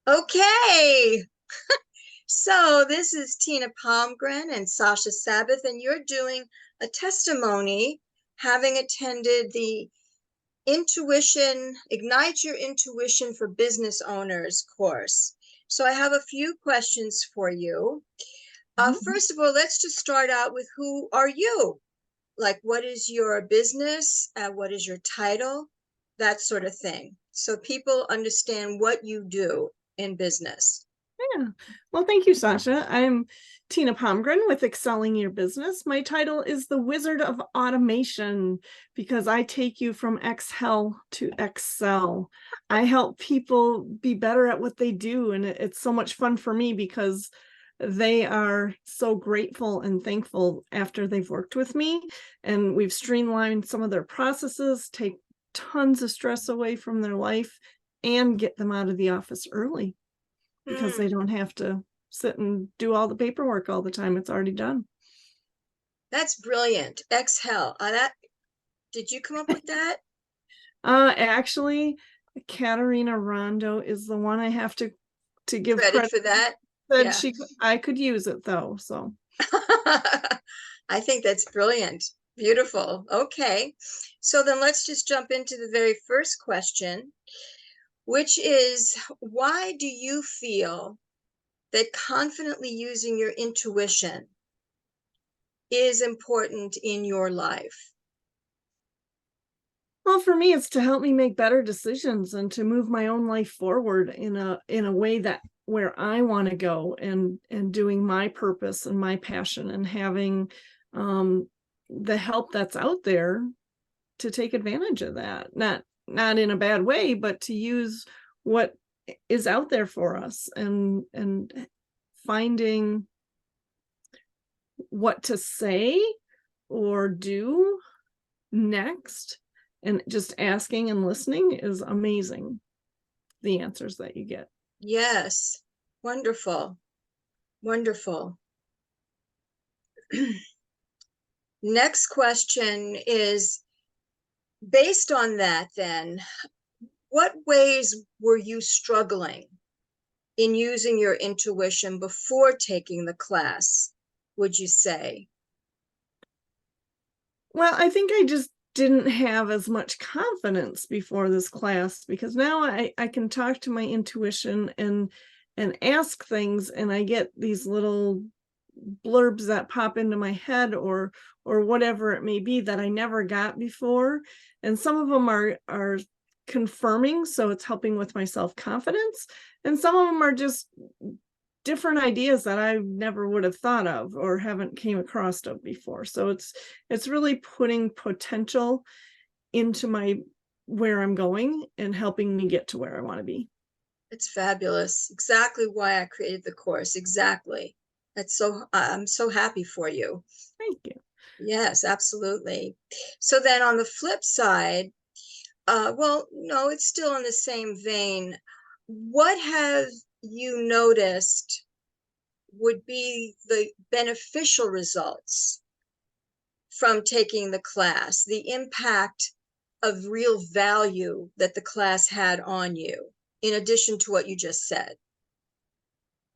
Okay, so this is Tina Palmgren and Sasha Sabbath, and you're doing a testimony having attended the Ignite Your Intuition for Business Owners course. So I have a few questions for you. First of all, let's just start out with who are you? Like, what is your business? What is your title? That sort of thing. So people understand what you do in business. Yeah. Well, thank you, Sasha. I'm Tina Palmgren with Excelling Your Business. My title is the Wizard of Automation because I take you from Excel to Excel. I help people be better at what they do, and it's so much fun for me because they are so grateful and thankful after they've worked with me, and we've streamlined some of their processes, take tons of stress away from their life, and get them out of the office early because they don't have to sit and do all the paperwork all the time. It's already done. That's brilliant. Exhale. Did you come up with that? Actually, Katarina Rondo is the one I have to give Credit credit. for that? Said Yeah. I could use it though. So I think that's brilliant. Beautiful. Okay. So then let's just jump into the very first question, which is why do you feel that confidently using your intuition is important in your life? well, for me, it's to help me make better decisions and to move my own life forward in a way that where I want to go and doing my purpose and my passion and having the help that's out there to take advantage of that. Not in a bad way, but to use what is out there for us and finding what to say or do next, and just asking and listening is amazing, the answers that you get. Yes. Wonderful. Wonderful. Next question is based on that, then, what ways were you struggling in using your intuition before taking the class, would you say? Well, I think I just didn't have as much confidence before this class because now I can talk to my intuition and ask things, and I get these little blurbs that pop into my head or whatever it may be that I never got before. And some of them are confirming, so it's helping with my self-confidence. And some of them are just different ideas that I never would have thought of or haven't came across of before. So it's really putting potential into my where I'm going and helping me get to where I want to be. It's fabulous. Exactly why I created the course. Exactly. I'm so happy for you. Thank you. Yes, absolutely. So then on the flip side, well, no, it's still in the same vein. What have you noticed would be the beneficial results from taking the class, the impact of real value that the class had on you, in addition to what you just said?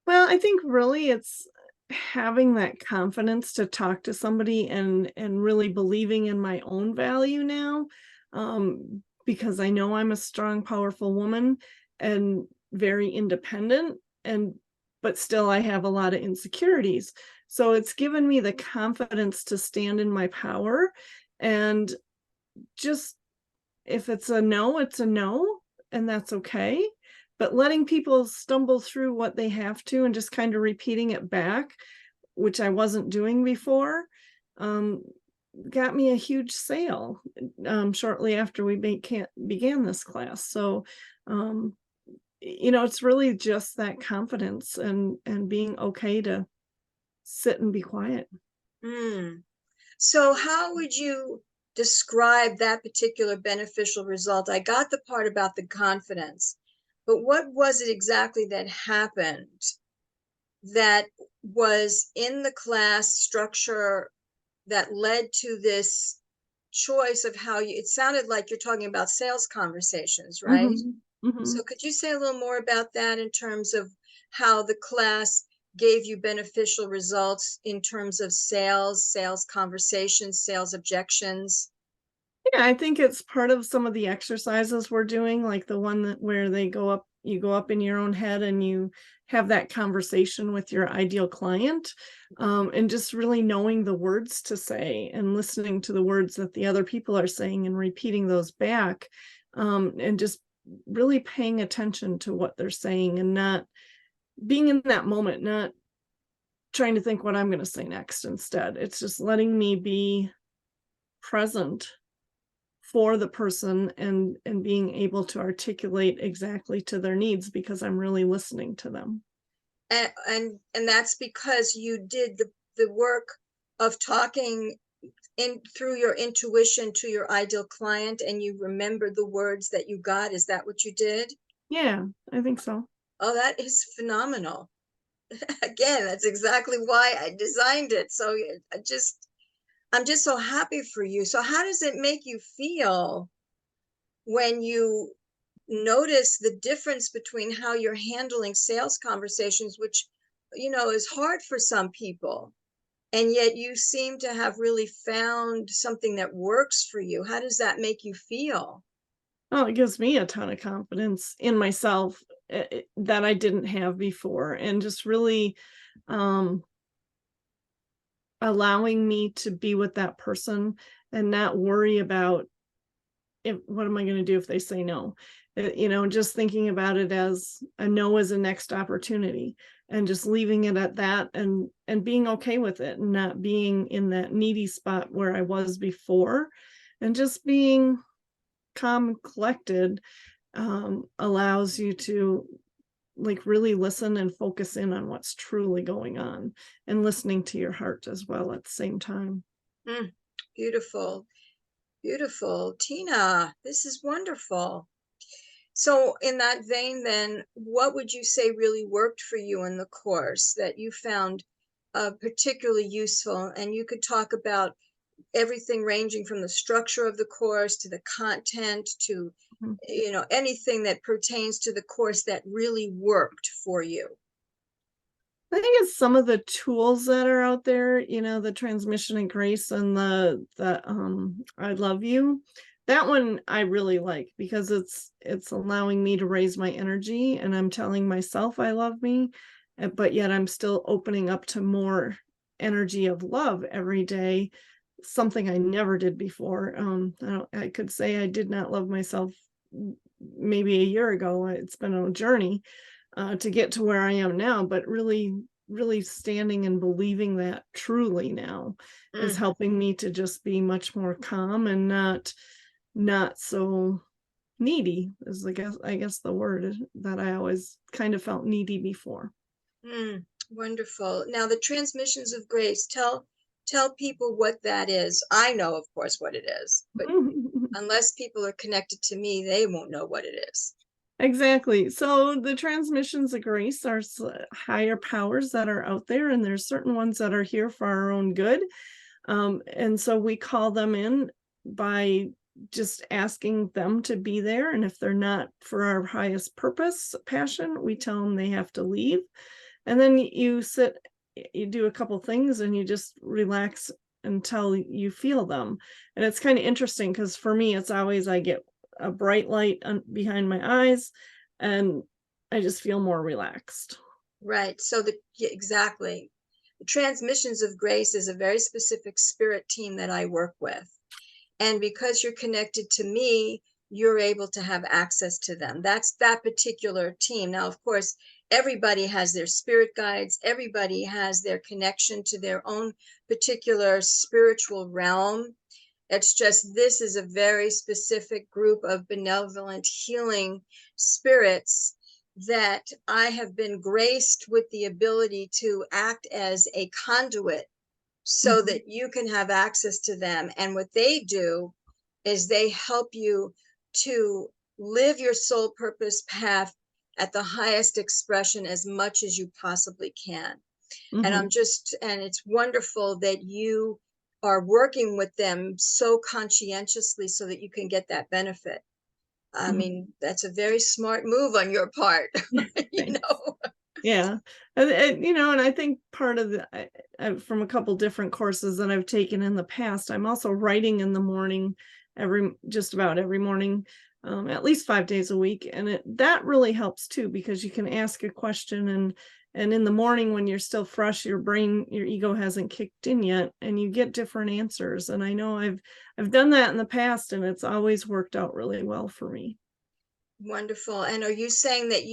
Well, I think really it's having that confidence to talk to somebody and really believing in my own value now, because I know I'm a strong, powerful woman and very independent, and but still I have a lot of insecurities. So it's given me the confidence to stand in my power, and just if it's a no, it's a no, and that's okay. But letting people stumble through what they have to and just kind of repeating it back, which I wasn't doing before, um, got me a huge sale shortly after we began this class. So, um, it's really just that confidence and being okay to sit and be quiet. Mm. So how would you describe that particular beneficial result? I got the part about the confidence, but what was it exactly that happened that was in the class structure that led to this choice of how you, it sounded like you're talking about sales conversations, right? Mhm. Mhm. So could you say a little more about that in terms of how the class gave you beneficial results in terms of sales, sales conversations, sales objections? Yeah, I think it's part of some of the exercises we're doing, like the one that where you go up in your own head and you have that conversation with your ideal client, and just really knowing the words to say and listening to the words that the other people are saying and repeating those back, and just really paying attention to what they're saying and not being in that moment, not trying to think what I'm going to say next instead. It's just letting me be present for the person and being able to articulate exactly to their needs because I'm really listening to them. And that's because you did the work of talking in through your intuition to your ideal client, and you remember the words that you got. Is that what you did? Yeah, I think so. Oh, that is phenomenal. Again, that's exactly why I designed it. So I'm just so happy for you. So how does it make you feel when you notice the difference between how you're handling sales conversations, which, is hard for some people, and yet you seem to have really found something that works for you? How does that make you feel? Oh, it gives me a ton of confidence in myself, that I didn't have before, and just really um allowing me to be with that person and not worry about what am I going to do if they say no? Just thinking about it as a no as a next opportunity and just leaving it at that and being okay with it and not being in that needy spot where I was before and just being calm and collected allows you to like really listen and focus in on what's truly going on and listening to your heart as well at the same time. Mm, beautiful, beautiful. Tina, this is wonderful. So, in that vein, then, what would you say really worked for you in the course that you found particularly useful? And you could talk about everything ranging from the structure of the course to the content to, Mhm. anything that pertains to the course that really worked for you. I think it's some of the tools that are out there, the transmission and grace and the I love you. That one I really like because it's allowing me to raise my energy and I'm telling myself I love me, but yet I'm still opening up to more energy of love every day, something I never did before. I could say I did not love myself maybe a year ago. It's been a journey to get to where I am now, but really, really standing and believing that truly now is Mm, helping me to just be much more calm and not so needy is I guess the word that I always kind of felt needy before. wonderful. Now, the transmissions of grace, tell people what that is. I know, of course, what it is, but unless people are connected to me, they won't know what it is. Exactly. So the transmissions of grace are higher powers that are out there, and there's certain ones that are here for our own good. And so we call them in by just asking them to be there. And if they're not for our highest purpose, passion, we tell them they have to leave. And then you do a couple things and you just relax until you feel them. And it's kind of interesting because for me, it's always I get a bright light behind my eyes and I just feel more relaxed. Right. So yeah, exactly. The transmissions of grace is a very specific spirit team that I work with. And because you're connected to me, you're able to have access to them. That's that particular team. Now, of course, everybody has their spirit guides, everybody has their connection to their own particular spiritual realm. It's just this is a very specific group of benevolent healing spirits that I have been graced with the ability to act as a conduit so Mhm. that you can have access to them. And what they do is they help you to live your soul purpose path at the highest expression as much as you possibly can. And Mhm. and it's wonderful that you are working with them so conscientiously so that you can get that benefit. I Mhm. mean, that's a very smart move on your part, you Thanks. know? Yeah. And I think part of from a couple different courses that I've taken in the past, I'm also writing in the morning, just about every morning, at least 5 days a week. And that really helps too, because you can ask a question, and in the morning when you're still fresh, your ego hasn't kicked in yet, and you get different answers. And I know I've done that in the past, and it's always worked out really well for me. Wonderful. And are you saying that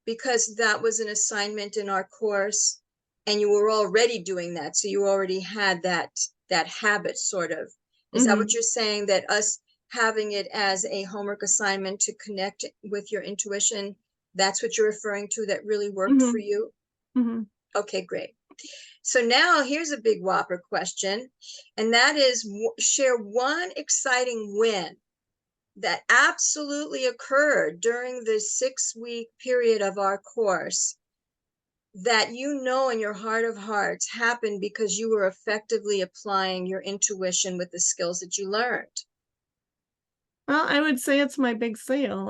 because that was an assignment in our course and you were already doing that, so you already had that habit sort of. Is that what Hmm. you're saying, that us having it as a homework assignment to connect with your intuition, that's what you're referring to, that really worked for Hmm. you? Hmm. Okay, great. So now here's a big whopper question, and that is share one exciting win that absolutely occurred during the 6-week period of our course that you know in your heart of hearts happened because you were effectively applying your intuition with the skills that you learned. Well, I would say it's my big sale.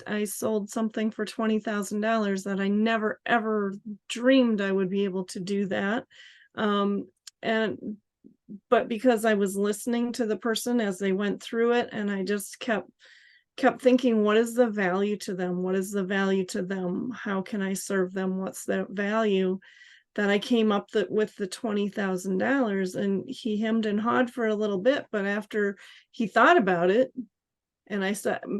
I sold something for $20,000 that I never ever dreamed I would be able to do that. Um, and but because I was listening to the person as they went through it, and I just kept thinking, what is the value to them? What is the value to them? How can I serve them? What's the value? That I came up with the $20,000. And he hemmed and hawed for a little bit, but after he thought about it, and I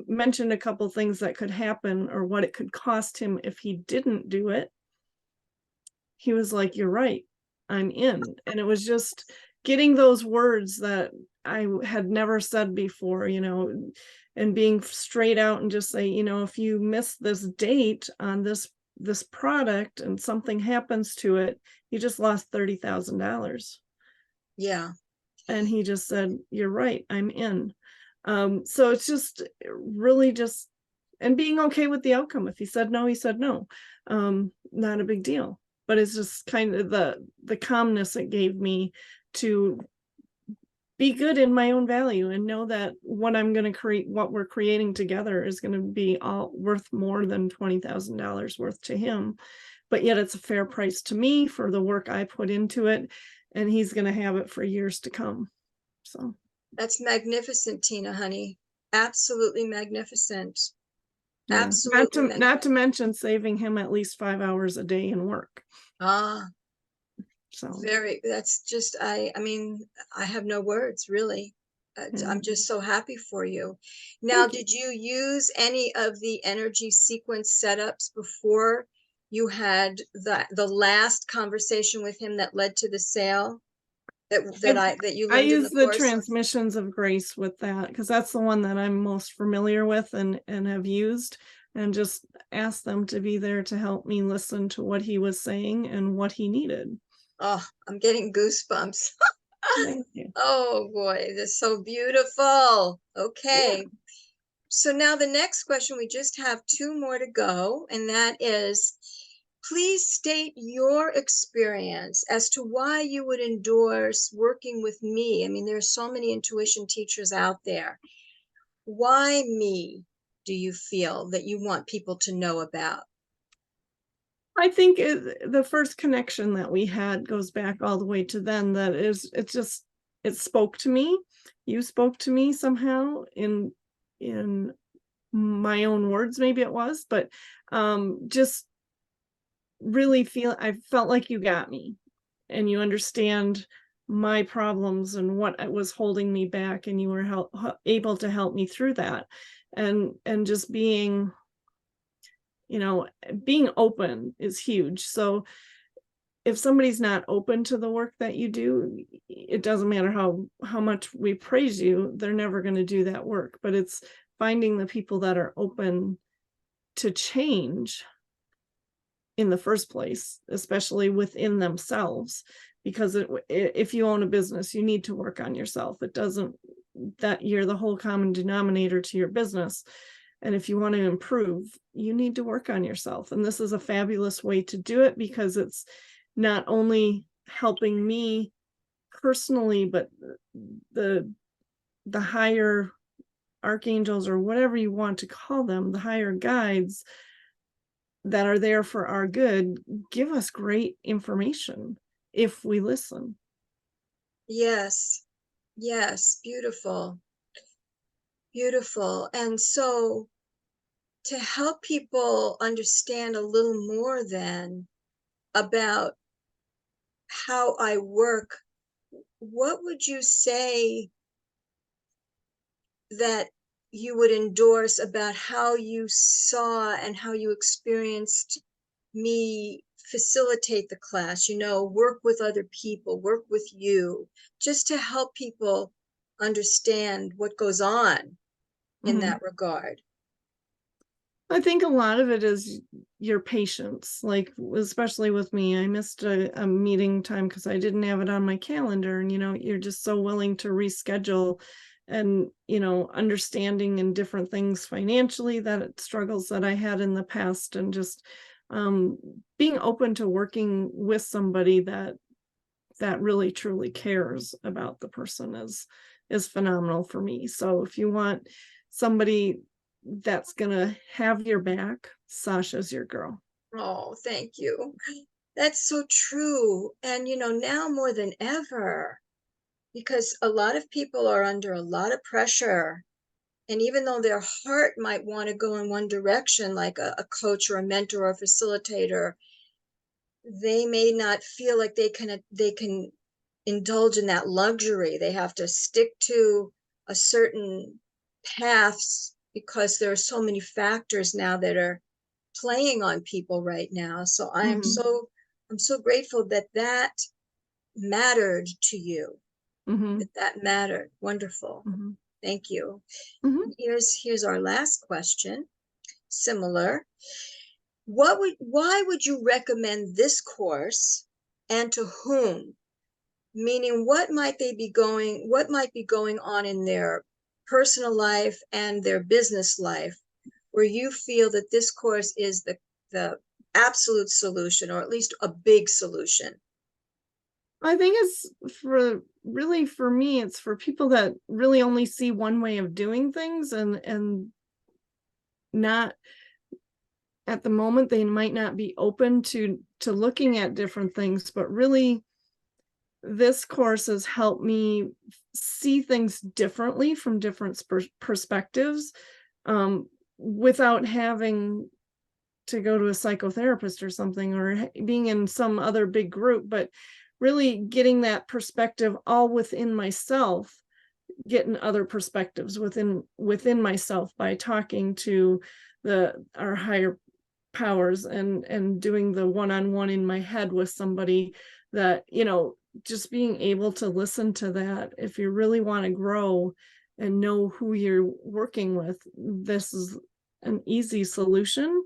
mentioned a couple things that could happen or what it could cost him if he didn't do it, he was like, "You're right. I'm in." And it was just getting those words that I had never said before, and being straight out and just say, if you miss this date on this product and something happens to it, you just lost $30,000. Yeah. And he just said, "You're right, I'm in." So it's just really just, and being okay with the outcome. If he said no, he said no. Not a big deal. But it's just kind of the calmness it gave me to be good in my own value and know that what I'm going to create, what we're creating together, is going to be all worth more than $20,000 worth to him. But yet it's a fair price to me for the work I put into it, and he's going to have it for years to come. So That's magnificent, Tina, honey. Absolutely magnificent. yeah, Absolutely not to magnificent. mention saving him at least 5 hours a day in work. Ah, So that's just, I mean, I have no words, really. yeah. I'm just so happy for you. Now, Thank you. did you use any of the energy sequence setups before you had the last conversation with him that led to the sale I that you I learned in use the the course? transmissions of grace with that, because that's the one that I'm most familiar with and have used, and just ask them to be there to help me listen to what he was saying and what he needed. Oh, I'm getting goosebumps. Thank you. Oh boy, that's so beautiful. Yeah. Okay. So now the next question, we just have two more to go, and that is, please state your experience as to why you would endorse working with me. I mean, there are so many intuition teachers out there. Why me do you feel that you want people to know about? I think the first connection that we had goes back all the way to then. It spoke to me. You spoke to me somehow in my own words, maybe it was, but just really I felt like you got me, and you understand my problems and what was holding me back, and you were able to help me through that. And just you know being open is huge. So if somebody's not open to the work that you do, it doesn't matter how much we praise you, they're never going to do that work. But it's finding the people that are open to change in the first place, especially within themselves. Because if you own a business, you need to work on yourself. It doesn't, that you're the whole common denominator to your business. And if you want to improve, you need to work on yourself. And this is a fabulous way to do it, because it's not only helping me personally, but the the higher archangels or whatever you want to call them, the higher guides that are there for our good, give us great information if we listen. Yes. Yes. Beautiful. Beautiful. And so to help people understand a little more then about how I work, what would you say that you would endorse about how you saw and how you experienced me facilitate the class, work with other people, work with you, just to help people understand what goes on in Mhm. that regard? I think a lot of it is your patience. Like, especially with me, I missed a meeting time because I didn't have it on my calendar. And, you're just so willing to reschedule and, understanding and different things financially struggles that I had in the past. And just um, being open to working with somebody that really truly cares about the person is phenomenal for me. So if you want somebody that's gonna have your back, Sasha's your girl. Oh, thank you. That's so true. And, now more than ever, because a lot of people are under a lot of pressure. And even though their heart might want to go in one direction, like a coach or a mentor or a facilitator, they may not feel like they can indulge in that luxury. They have to stick to a certain paths because there are so many factors now that are playing on people right now. So Mhm, I'm so grateful that that mattered to you, mhm, that mattered. Wonderful. mhm, Thank you. mhm. Here's our last question. Similar. Why would you recommend this course and to whom? Meaning what might be going on in their personal life and their business life where you feel that this course is the absolute solution, or at least a big solution? I think it's for me, it's for people that really only see one way of doing things and not at the moment they might not be open to looking at different things, but really this course has helped me see things differently from different perspectives, without having to go to a psychotherapist or something or being in some other big group, but really getting that perspective all within myself, getting other perspectives within myself by talking to the our higher powers and doing the one-on-one in my head with somebody that just being able to listen to that. If you really want to grow and know who you're working with, this is an easy solution.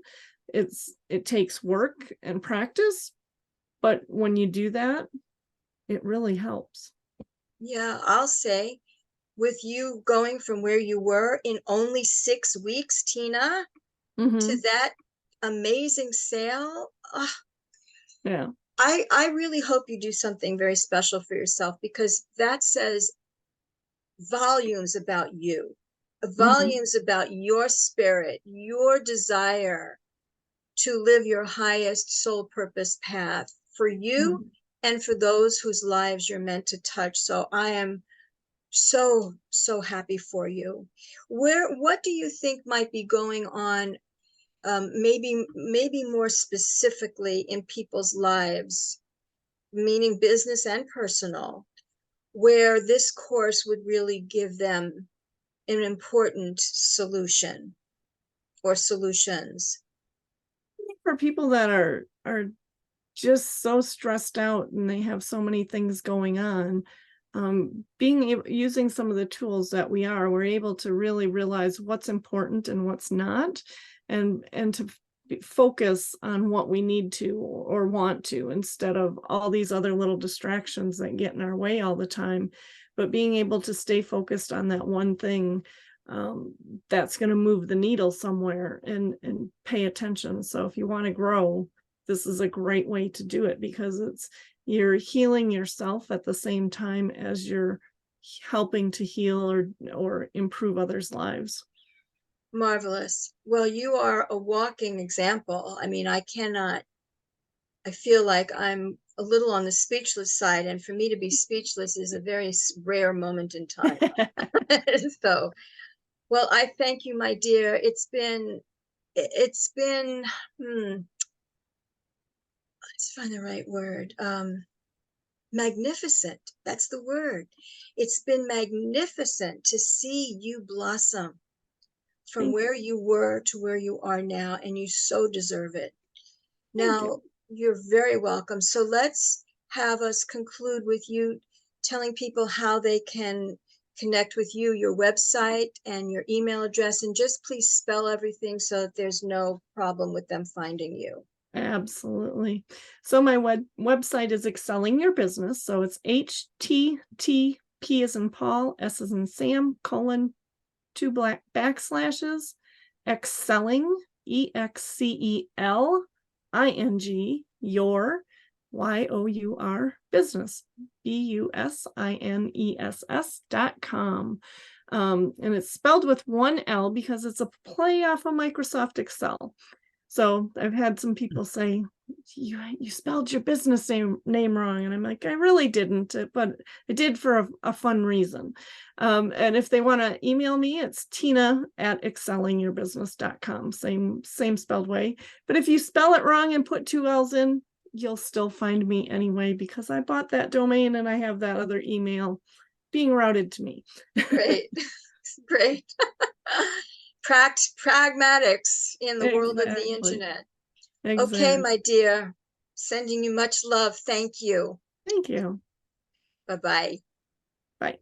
It takes work and practice, but when you do that, it really helps. Yeah, I'll say, with you going from where you were in only 6 weeks, Tina, to Hmm. that amazing sale, Yeah. I really hope you do something very special for yourself, because that says volumes about you, Hmm. volumes about your spirit, your desire to live your highest soul purpose path for you Hmm. and for those whose lives you're meant to touch. So I am so, so happy for you. What do you think might be going on, maybe more specifically in people's lives, meaning business and personal, where this course would really give them an important solution or solutions? For people that are just so stressed out and they have so many things going on, using some of the tools that we're able to really realize what's important and what's not, and to focus on what we need to or want to, instead of all these other little distractions that get in our way all the time, but being able to stay focused on that one thing, um, that's going to move the needle somewhere, and pay attention. So if you want to grow, this is a great way to do it, because you're healing yourself at the same time as you're helping to heal or improve others' lives. Marvelous. Well, you are a walking example. I mean, I feel like I'm a little on the speechless side, and for me to be speechless is a very rare moment in time. So, well, I thank you, my dear. It's been, let's find the right word. Magnificent. That's the word. It's been magnificent to see you blossom from Thank you. where you were to where you are now, and you so deserve it. Thank you. Now, you're very welcome. So let's have us conclude with you telling people how they can connect with you, your website and your email address, and just please spell everything so that there's no problem with them finding you. Absolutely. So my website is Excelling Your Business. So it's HTTP as in Paul, S as in Sam, colon, two black backslashes, excelling, EXCELING, your, YOUR, business, BUSINESS.com. And it's spelled with one L because it's a play off of Microsoft Excel. So I've had some people say, you spelled your business name wrong. And I'm like, I really didn't, but I did for a fun reason. And if they want to email me, it's tina@excellingyourbusiness.com. Same spelled way. But if you spell it wrong and put two L's in, you'll still find me anyway, because I bought that domain and I have that other email being routed to me. Great. Great. Pragmatics in the world of the Exactly. internet. Okay, Exactly. my dear, sending you much love. Thank you. Thank you. Bye-bye. Bye.